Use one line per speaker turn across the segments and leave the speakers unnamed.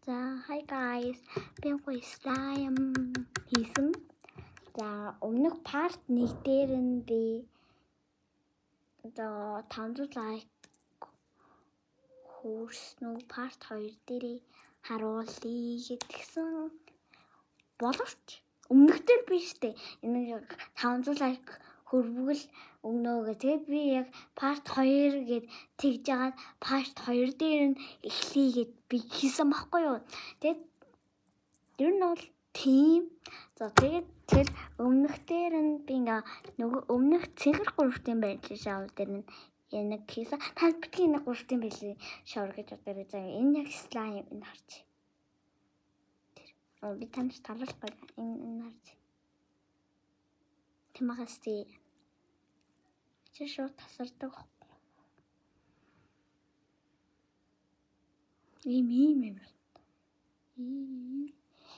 За hi guys. Би гоё slime хийсэн. За өмнөх part 1 дээр нь би 500 like хүрснүү part 2 дээр харуулъя гэсэн боловч өмнөх дээр би штэ энэ 500 like хүрвэл өгнө гэх. Тэгээд би яг part 2 гэд тэгж жагаад part 2 дээр нь эхлэе гэд би хийсэн байхгүй юу. Тэгээд ер нь бол тийм. За тэгээд тэр өмнөх дээр нь би нөгөө өмнөх цэнхэр 3-ын байдлын шоу дээр нь яг хийсэн. Та битгий энэ 3-ын байдлын шоу гэж бодорой. За энэ яг slime энэ харж. Би таньж таруулахгүй энэ харж. Тэмээсти чи шууд тасардаг.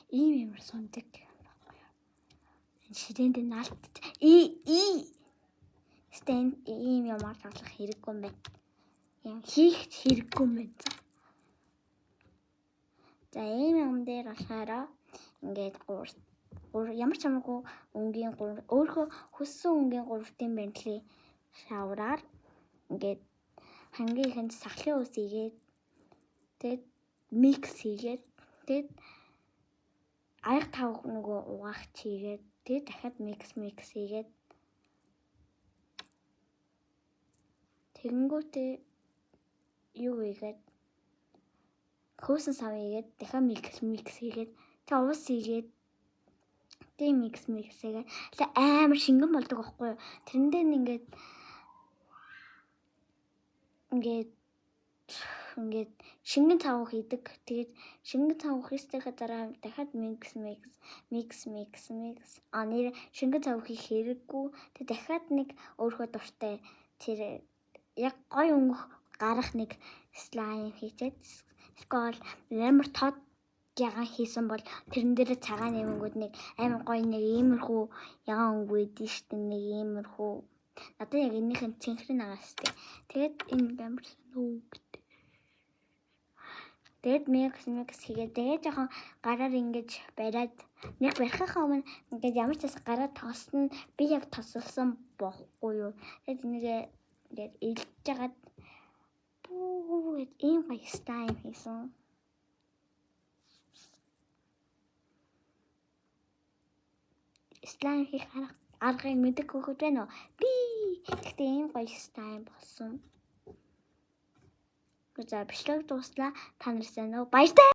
Ийм сондог. Ширэнд наалт стенд ийм ямар таглах хэрэггүй юм байна. Яа хийх хэрэггүй юм байна. За ийм юм дээр болохоор ингээд ямар ч хамаагүй өнгийн 3 өөрөө хүссэн өнгийн 3-ын байдлын шавраар ингээд хамгийн ихэнд сахлын ус ийгээд тэгээд микс хийгээд тэгээд аяг тав нөгөө угаах чийгээд тэгээд дахиад микс хийгээд тэгэнгүүтээ юу ийгээд хөөсөн сав ийгээд дахиад микс хийгээд тэгээд ус ийгээд тэгээд микс хийгээд амар шингэн болдог байхгүй юу. Тэрэндээ ингээд шингэн цав хийдэг. Тэгээд шингэн цав хийстэйгээ дараа дахиад микс. Нэр шингэн цав хийх хэрэггүй. Тэгээд дахиад нэг өөрхөө дуртай тэр яг гой өнгөх гарах нэг слайм хийчихэд скол амар тод ягаан хийсэн бол тэрэн дээр цагаан нэмэнгүүд нэг амар гой нэг иймэрхүү ягаан өнгө өгдөө штэ нэг иймэрхүү. Надад яг энийхэн цэнхрийн агаас штэ. Тэгээд энэ амар өнгөтэй. Тэгээд микс хийгээд тэгээд жоохон гараар ингэж бариад нэг барихынхаа өмнө ингээд ямар ч бас гараа тосно би яг тосолсон бохгүй юу. Тэгээд энийгээ ингээд илж жагаад ийм гоё slime хийсэн. Slime хийх аргыг мэддэг хөхөд байна уу? Би гэхдээ ийм гоё slime болсон. За бичлэг дуслаа. Та нар сайн уу? Баяртай.